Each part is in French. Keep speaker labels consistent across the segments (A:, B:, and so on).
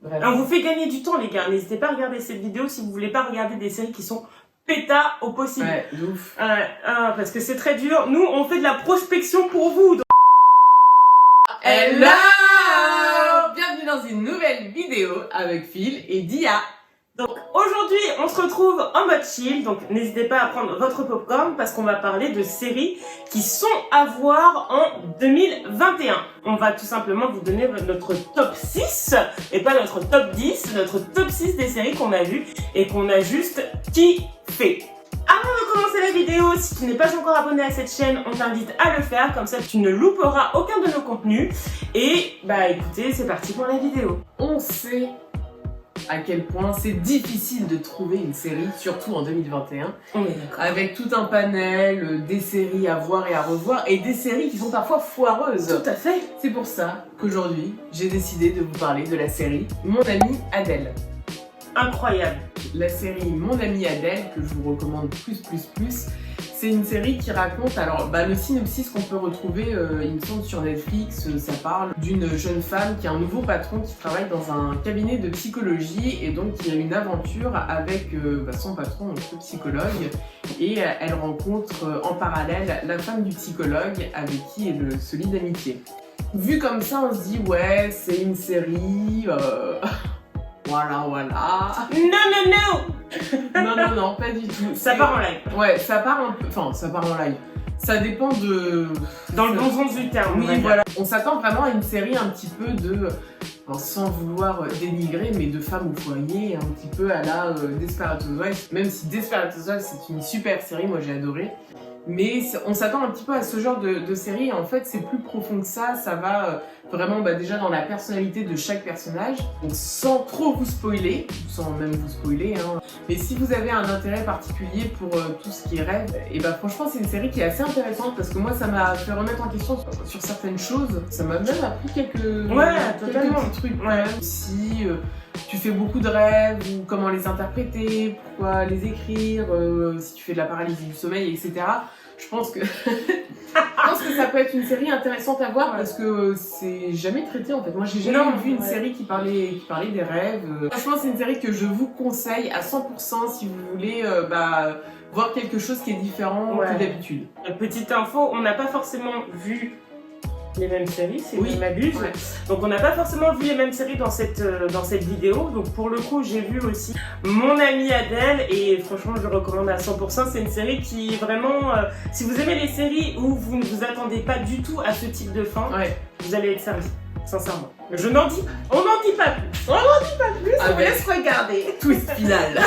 A: Bref.
B: On vous fait gagner du temps, les gars. N'hésitez pas à regarder cette vidéo si vous voulez pas regarder des séries qui sont péta au possible.
A: Ouais, de ouf.
B: Parce que c'est très dur. Nous, on fait de la prospection pour vous. Donc...
A: Hello! Bienvenue dans une nouvelle vidéo avec Phil et Dia.
B: Donc aujourd'hui, on se retrouve en mode chill, donc n'hésitez pas à prendre votre popcorn parce qu'on va parler de séries qui sont à voir en 2021. On va tout simplement vous donner notre top 6, et pas notre top 10, notre top 6 des séries qu'on a vues et qu'on a juste kiffé. Avant de commencer la vidéo, si tu n'es pas encore abonné à cette chaîne, on t'invite à le faire, comme ça tu ne louperas aucun de nos contenus. Et bah écoutez, c'est parti pour la vidéo.
A: On sait à quel point c'est difficile de trouver une série, surtout en 2021, avec tout un panel, des séries à voir et à revoir, et des séries qui sont parfois foireuses.
B: Tout à fait.
A: C'est pour ça qu'aujourd'hui, j'ai décidé de vous parler de la série Mon amie Adèle.
B: Incroyable.
A: La série Mon amie Adèle, que je vous recommande plus, c'est une série qui raconte, alors le synopsis qu'on peut retrouver, il me semble sur Netflix, ça parle d'une jeune femme qui a un nouveau patron qui travaille dans un cabinet de psychologie et donc qui a une aventure avec son patron, donc le psychologue, et elle rencontre en parallèle la femme du psychologue avec qui elle se lie d'amitié. Vu comme ça, on se dit ouais, c'est une série... Voilà. Non, pas du tout.
B: Ça part en live.
A: Ouais, ça part un peu... Enfin, ça part en live. Ça dépend de...
B: Dans le bon sens du terme.
A: Oui, voilà. On s'attend vraiment à une série un petit peu de... Enfin, sans vouloir dénigrer, mais de femmes au foyer, un petit peu à la Desperate Housewives. Même si Desperate Housewives, c'est une super série, moi j'ai adoré. Mais on s'attend un petit peu à ce genre de série, et en fait c'est plus profond que ça va vraiment déjà dans la personnalité de chaque personnage, donc sans trop vous spoiler, sans même vous spoiler, hein. Mais si vous avez un intérêt particulier pour tout ce qui est rêve, et franchement c'est une série qui est assez intéressante parce que moi ça m'a fait remettre en question sur certaines choses, ça m'a même appris quelques petits trucs quand même. Si tu fais beaucoup de rêves, ou comment les interpréter, pourquoi les écrire, si tu fais de la paralysie du sommeil, etc. Je pense que ça peut être une série intéressante à voir parce que c'est jamais traité en fait. Moi j'ai jamais vu une série qui parlait des rêves. Franchement c'est une série que je vous conseille à 100% si vous voulez voir quelque chose qui est différent que d'habitude.
B: Petite info, on n'a pas forcément vu les mêmes séries, si je m'abuse.
A: Ouais.
B: Donc on n'a pas forcément vu les mêmes séries dans cette vidéo. Donc pour le coup, j'ai vu aussi Mon amie Adèle et franchement, je recommande à 100%. C'est une série qui vraiment, si vous aimez les séries où vous ne vous attendez pas du tout à ce type de fin, vous allez être servi, sincèrement. On n'en dit pas plus. On vous laisse regarder.
A: Twist final.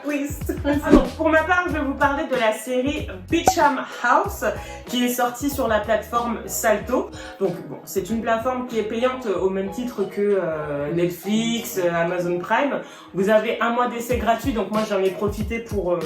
B: Twist. Alors, pour ma part, je vais vous parler de la série Beecham House qui est sortie sur la plateforme Salto. Donc bon, c'est une plateforme qui est payante au même titre que Netflix, Amazon Prime. Vous avez un mois d'essai gratuit, donc moi j'en ai profité pour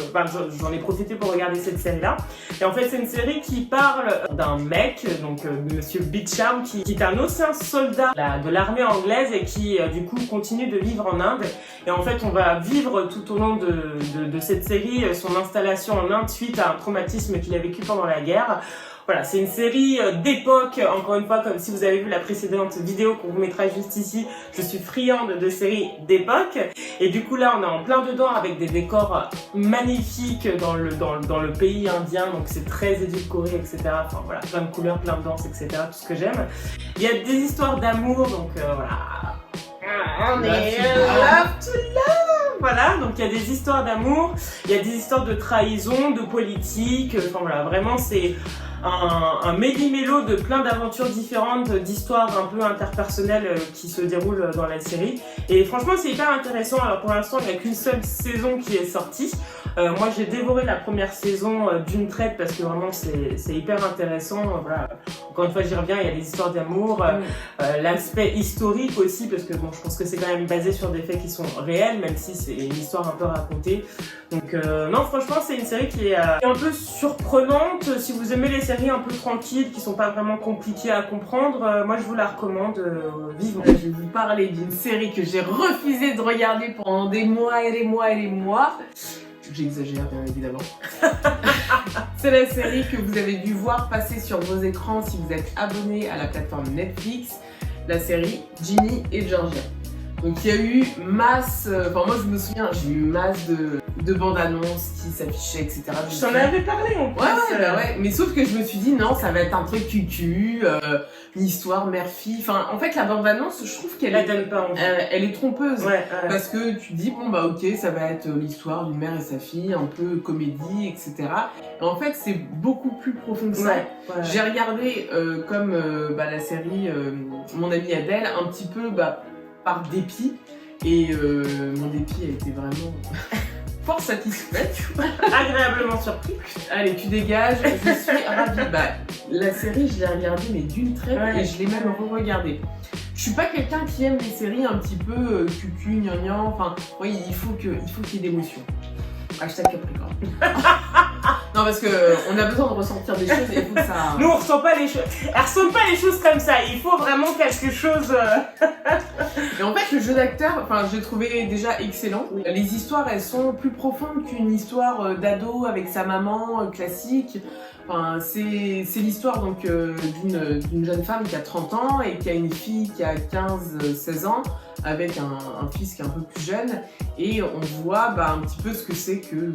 B: regarder cette série-là. Et en fait, c'est une série qui parle d'un mec, donc Monsieur Beecham, qui est un ancien soldat de l'armée anglaise et qui du coup continue de vivre en Inde. Et en fait, on va vivre tout au long de cette série son installation en Inde suite à un traumatisme qu'il a vécu pendant la guerre. Voilà, c'est une série d'époque, encore une fois, comme si vous avez vu la précédente vidéo qu'on vous mettra juste ici, je suis friande de séries d'époque. Et du coup là, on est en plein dedans avec des décors magnifiques dans le pays indien, donc c'est très édulcoré, etc. Enfin voilà, plein de couleurs, plein de danse, etc. Tout ce que j'aime. Il y a des histoires d'amour, donc voilà. On est love to love. Voilà, donc il y a des histoires d'amour, il y a des histoires de trahison, de politique, enfin voilà, vraiment c'est un méli-mélo de plein d'aventures différentes, d'histoires un peu interpersonnelles qui se déroulent dans la série. Et franchement c'est hyper intéressant. Alors pour l'instant il n'y a qu'une seule saison qui est sortie. Moi j'ai dévoré la première saison d'une traite parce que vraiment c'est hyper intéressant. Voilà. Encore une fois j'y reviens, il y a des histoires d'amour, l'aspect historique aussi parce que bon je pense que c'est quand même basé sur des faits qui sont réels même si c'est une histoire un peu racontée. Donc non franchement c'est une série qui est un peu surprenante. Si vous aimez les séries un peu tranquilles qui sont pas vraiment compliquées à comprendre, moi je vous la recommande vivement.
A: Je vais vous parler d'une série que j'ai refusé de regarder pendant des mois et des mois et des mois. J'exagère bien évidemment. C'est la série que vous avez dû voir passer sur vos écrans si vous êtes abonné à la plateforme Netflix. la série Ginny et Georgia. Donc il y a eu masse, enfin moi je me souviens, j'ai eu masse de bandes annonces qui s'affichaient, etc.
B: Je t'en avais parlé en plus.
A: Ouais, mais sauf que je me suis dit non, ça va être un truc cucu, une histoire mère-fille. Enfin, en fait la bande annonce, je trouve qu'elle elle est trompeuse. Parce que tu te dis bon bah ok, ça va être l'histoire d'une mère et sa fille, un peu comédie, etc. Et en fait c'est beaucoup plus profond que ça. J'ai regardé comme la série Mon amie Adèle, un petit peu par dépit, et mon dépit a été vraiment fort satisfaite.
B: Agréablement surpris.
A: Allez, tu dégages, je suis ravie. La série, je l'ai regardée mais d'une traite et je l'ai même re-regardée. Je suis pas quelqu'un qui aime les séries un petit peu cucu, gnangnan, enfin, oui, il faut qu'il y ait d'émotion. Hashtag Capricorne. Non, parce que on a besoin de ressentir des choses et il faut que ça...
B: Nous, on ressent pas les choses. Elle ressent pas les choses comme ça. Il faut vraiment quelque chose...
A: Et en fait, le jeu d'acteur, enfin, je l'ai trouvé déjà excellent. Oui. Les histoires, elles sont plus profondes qu'une histoire d'ado avec sa maman classique. Enfin, c'est l'histoire donc d'une jeune femme qui a 30 ans et qui a une fille qui a 15-16 ans avec un fils qui est un peu plus jeune, et on voit un petit peu ce que c'est que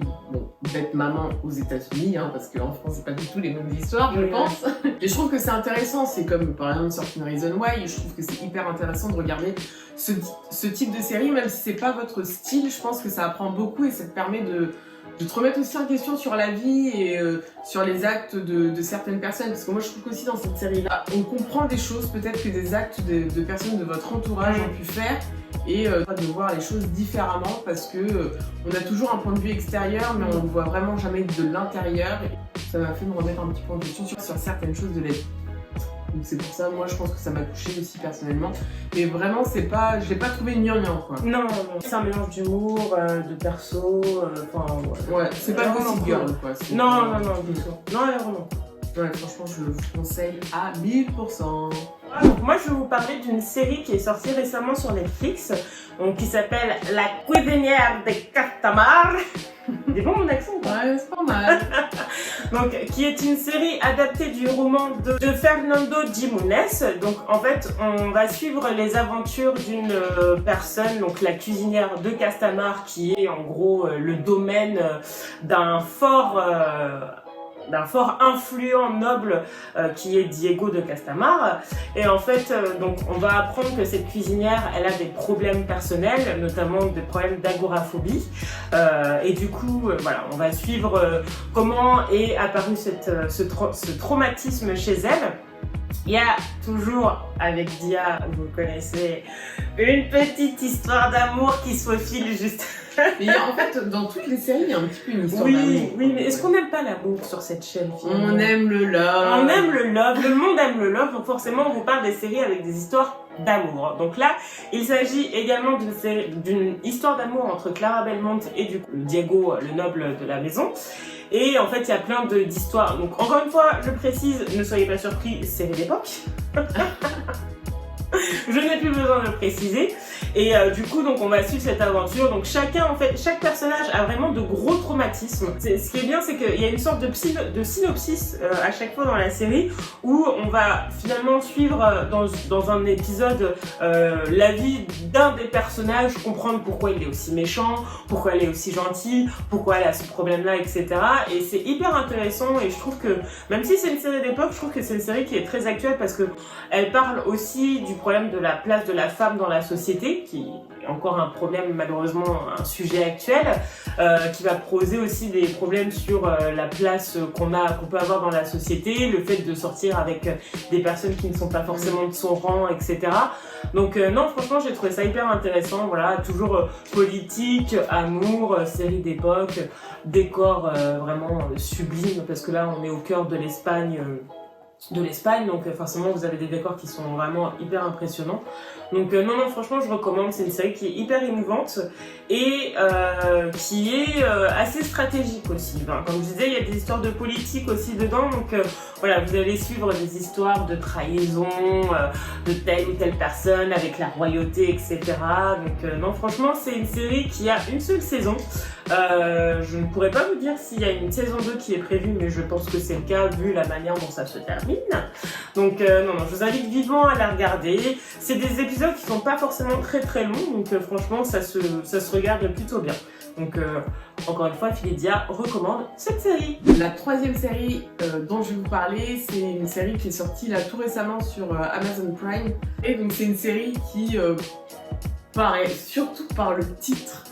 A: d'être maman aux États-Unis, hein, parce qu'en France c'est pas du tout les mêmes histoires, je pense. Et je trouve que c'est intéressant, c'est comme par exemple Certain Reason Why, je trouve que c'est hyper intéressant de regarder ce type de série, même si c'est pas votre style, je pense que ça apprend beaucoup et ça te permet de te remettre aussi en question sur la vie et sur les actes de certaines personnes. Parce que moi je trouve qu'aussi dans cette série-là, on comprend des choses peut-être que des actes de personnes de votre entourage ont pu faire, et de voir les choses différemment, parce que on a toujours un point de vue extérieur mais on ne voit vraiment jamais de l'intérieur. Ça m'a fait me remettre un petit peu en question sur certaines choses de la vie. Donc c'est pour ça, moi je pense que ça m'a touchée aussi personnellement. Mais vraiment, je l'ai pas trouvé gnangnan quoi.
B: Non, c'est un mélange d'humour, de perso,
A: Ouais, c'est pas Gossip Girl quoi.
B: Non, du tout. Non, vraiment.
A: Ouais, franchement, je le conseille à 1000%.
B: Donc moi, je vais vous parler d'une série qui est sortie récemment sur Netflix, donc qui s'appelle La cuisinière de Castamar. C'est bon mon accent?
A: Ouais, c'est pas mal.
B: Donc, qui est une série adaptée du roman de Fernando Giménez. Donc, en fait, on va suivre les aventures d'une personne, donc la cuisinière de Castamar, qui est en gros le domaine d'un fort influent noble qui est Diego de Castamar. Et en fait, donc on va apprendre que cette cuisinière, elle a des problèmes personnels, notamment des problèmes d'agoraphobie. Et du coup, voilà, on va suivre comment est apparu ce traumatisme chez elle. Il y a toujours, avec Dia, vous connaissez, une petite histoire d'amour qui se faufile juste...
A: Et en fait, dans toutes les séries, il y a un petit peu une histoire d'amour.
B: Oui, mais est-ce qu'on n'aime pas l'amour sur cette chaîne finalement?
A: On aime le love.
B: On aime le love, le monde aime le love, donc forcément on vous parle des séries avec des histoires d'amour. Donc là, il s'agit également d'une histoire d'amour entre Clara Belmont et du coup Diego, le noble de la maison. Et en fait, il y a plein d'histoires. Donc encore une fois, je précise, ne soyez pas surpris, série d'époque. Je n'ai plus besoin de le préciser. Et du coup, donc on va suivre cette aventure. Donc chaque personnage a vraiment de gros traumatismes. Ce qui est bien, c'est qu'il y a une sorte de synopsis à chaque fois dans la série, où on va finalement suivre dans un épisode la vie d'un des personnages, comprendre pourquoi il est aussi méchant, pourquoi elle est aussi gentille, pourquoi elle a ce problème-là, etc. Et c'est hyper intéressant, et je trouve que, même si c'est une série d'époque, je trouve que c'est une série qui est très actuelle, parce que elle parle aussi du problème de la place de la femme dans la société, qui est encore un problème, malheureusement un sujet actuel, qui va poser aussi des problèmes sur la place qu'on peut avoir dans la société, le fait de sortir avec des personnes qui ne sont pas forcément de son rang, etc. Donc non, franchement, j'ai trouvé ça hyper intéressant. Voilà, toujours politique, amour, série d'époque, décor vraiment sublime, parce que là on est au cœur de l'Espagne, donc forcément vous avez des décors qui sont vraiment hyper impressionnants. Donc non, franchement, je recommande. C'est une série qui est hyper émouvante et qui est assez stratégique aussi. Enfin, comme je disais, il y a des histoires de politique aussi dedans. Donc voilà, vous allez suivre des histoires de trahison de telle ou telle personne avec la royauté, etc. Donc non, franchement, c'est une série qui a une seule saison. Je ne pourrais pas vous dire s'il y a une saison 2 qui est prévue, mais je pense que c'est le cas vu la manière dont ça se termine. Donc non, je vous invite vivement à la regarder. C'est des épisodes qui sont pas forcément très très longs, donc franchement ça se regarde plutôt bien. Donc encore une fois, Philédia recommande cette série.
A: La troisième série dont je vais vous parler, c'est une série qui est sortie là tout récemment sur Amazon Prime. Et donc c'est une série qui paraît surtout par le titre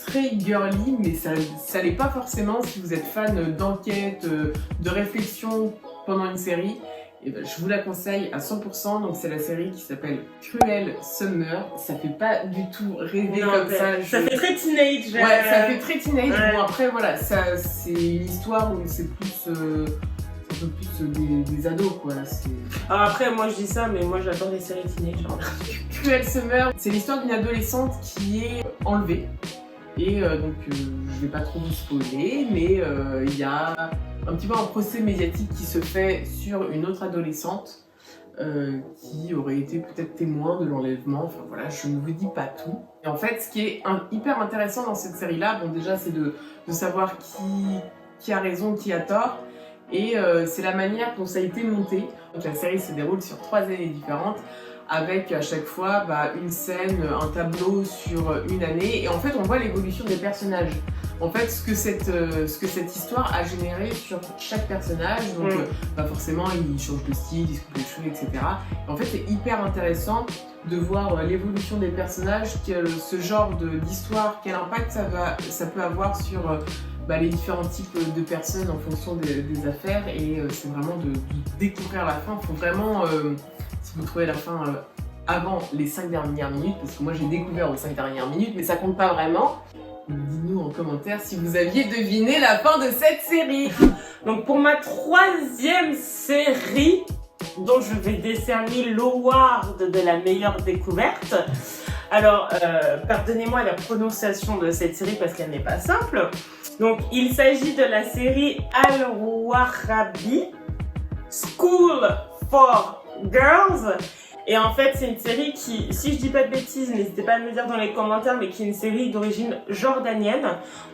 A: très girly, mais ça l'est pas forcément si vous êtes fan d'enquête, de réflexion pendant une série. Et ben, je vous la conseille à 100%. Donc c'est la série qui s'appelle Cruel Summer. Ça fait pas du tout rêver
B: non,
A: comme ça.
B: Ça fait très teenage.
A: Ouais, ça fait très teenage.
B: Ouais.
A: Bon après voilà, c'est une histoire où c'est plus un peu plus des ados quoi.
B: Alors après moi je dis ça, mais moi j'adore les séries teenage.
A: Cruel Summer, c'est l'histoire d'une adolescente qui est enlevée. Et donc je vais pas trop vous spoiler, mais il y a un petit peu un procès médiatique qui se fait sur une autre adolescente qui aurait été peut-être témoin de l'enlèvement. Enfin voilà, je ne vous dis pas tout. Et en fait, ce qui est hyper intéressant dans cette série-là, bon déjà c'est de savoir qui a raison, qui a tort, et c'est la manière dont ça a été monté. Donc la série se déroule sur 3 années différentes, avec à chaque fois une scène, un tableau sur une année, et en fait on voit l'évolution des personnages. En fait, ce que cette histoire a généré sur chaque personnage, donc forcément il change de style, il se coupe les cheveux, etc. Et en fait c'est hyper intéressant de voir l'évolution des personnages, ce genre d'histoire, quel impact ça peut avoir sur les différents types de personnes en fonction des affaires, et c'est vraiment de découvrir la fin. Il faut vraiment, si vous trouvez la fin avant les 5 dernières minutes, parce que moi j'ai découvert aux 5 dernières minutes, mais ça compte pas vraiment, dites-nous en commentaire si vous aviez deviné la fin de cette série.
B: Donc pour ma 3e série, dont je vais décerner l'award de la meilleure découverte. Alors, pardonnez-moi la prononciation de cette série parce qu'elle n'est pas simple. Donc, il s'agit de la série Al-Warabi, School for Girls. Et en fait, c'est une série qui, si je dis pas de bêtises, n'hésitez pas à me le dire dans les commentaires, mais qui est une série d'origine jordanienne.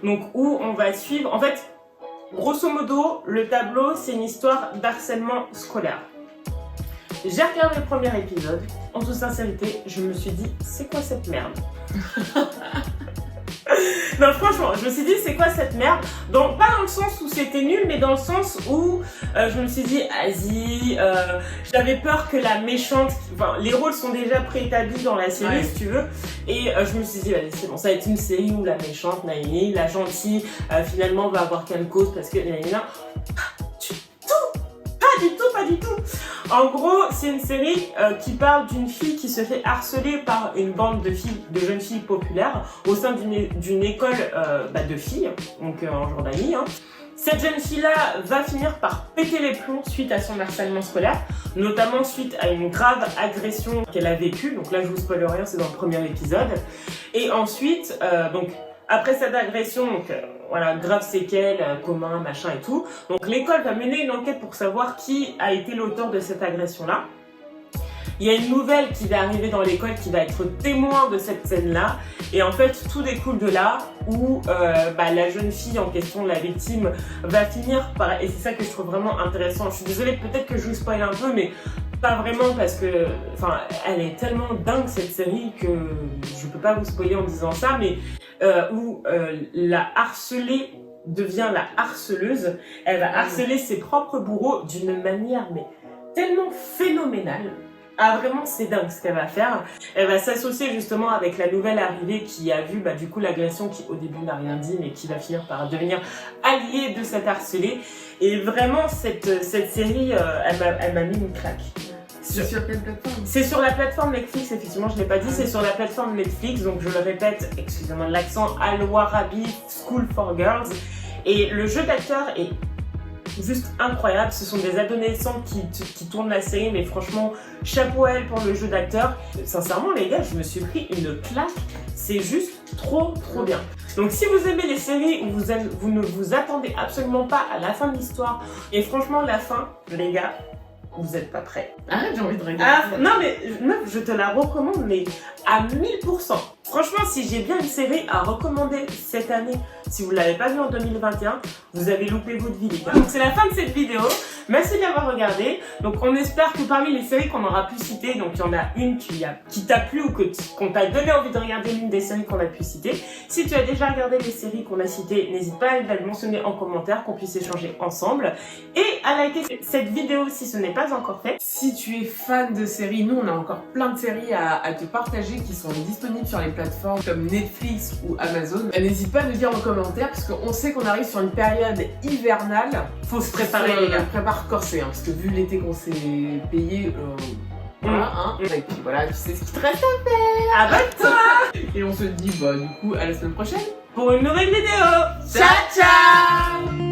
B: Donc, où on va suivre, en fait, grosso modo, le tableau, c'est une histoire d'harcèlement scolaire. J'ai regardé le premier épisode, en toute sincérité, je me suis dit, c'est quoi cette merde? Non, franchement, je me suis dit, c'est quoi cette merde? Donc, pas dans le sens où c'était nul, mais dans le sens où je me suis dit, vas-y, j'avais peur que la méchante, enfin, les rôles sont déjà préétablis dans la série,
A: ouais,
B: si tu veux, et je me suis dit, vas-y, c'est bon, ça va être une série où la méchante, naïe, la gentille, finalement, va avoir qu'une cause parce que, pas du tout. En gros, c'est une série qui parle d'une fille qui se fait harceler par une bande de jeunes filles populaires au sein d'une école de filles, donc en Jordanie. Cette jeune fille-là va finir par péter les plombs suite à son harcèlement scolaire, notamment suite à une grave agression qu'elle a vécue. Donc là, je vous spoil rien, c'est dans le premier épisode. Et ensuite, après cette agression, voilà, grave séquelles, coma, machin et tout. Donc l'école va mener une enquête pour savoir qui a été l'auteur de cette agression-là. Il y a une nouvelle qui va arriver dans l'école qui va être témoin de cette scène-là. Et en fait, tout découle de là où la jeune fille en question, la victime, va finir par... Et c'est ça que je trouve vraiment intéressant. Je suis désolée, peut-être que je vous spoil un peu, mais pas vraiment parce que... Enfin, elle est tellement dingue cette série que je peux pas vous spoiler en disant ça, mais où la harcelée devient la harceleuse. Elle va harceler ses propres bourreaux d'une manière mais tellement phénoménale. Ah vraiment c'est dingue ce qu'elle va faire. Elle va s'associer justement avec la nouvelle arrivée qui a vu du coup l'agression qui au début n'a rien dit mais qui va finir par devenir alliée de cette harcelée. Et vraiment cette série elle m'a mis une claque.
A: C'est sur quelle plateforme?
B: C'est sur la plateforme Netflix, effectivement, je ne l'ai pas dit, c'est sur la plateforme Netflix, donc je le répète, excusez-moi de l'accent, Al-Warabi School for Girls. Et le jeu d'acteur est juste incroyables. Ce sont des adolescents qui tournent la série, mais franchement, chapeau à elles pour le jeu d'acteur. Sincèrement, les gars, je me suis pris une claque. C'est juste trop bien. Donc si vous aimez les séries où vous ne vous attendez absolument pas à la fin de l'histoire, et franchement, la fin, les gars, vous n'êtes pas prêts.
A: Arrête, j'ai envie de regarder.
B: Non mais meuf, je te la recommande, mais à 1000%. Franchement, si j'ai bien une série à recommander cette année, si vous ne l'avez pas vue en 2021, vous avez loupé votre vie, les gars. Donc c'est la fin de cette vidéo. Merci d'avoir regardé. Donc on espère que parmi les séries qu'on aura pu citer, donc il y en a une qui t'a plu ou qu'on t'a donné envie de regarder l'une des séries qu'on a pu citer. Si tu as déjà regardé les séries qu'on a citées, n'hésite pas à le mentionner en commentaire, qu'on puisse échanger ensemble. Et à liker cette vidéo si ce n'est pas encore fait.
A: Si tu es fan de séries, nous on a encore plein de séries à te partager qui sont disponibles sur les plateformes comme Netflix ou Amazon. N'hésite pas à nous dire en commentaire parce qu'on sait qu'on arrive sur une période hivernale.
B: Faut se préparer, les gars.
A: Prépare corset, hein, parce que vu l'été qu'on s'est payé, voilà, hein. Et puis voilà, tu sais ce qu'il te reste à faire.
B: Abonne-toi.
A: Et on se dit, bah du coup, à la semaine prochaine
B: Pour une nouvelle vidéo.
A: Ciao ciao.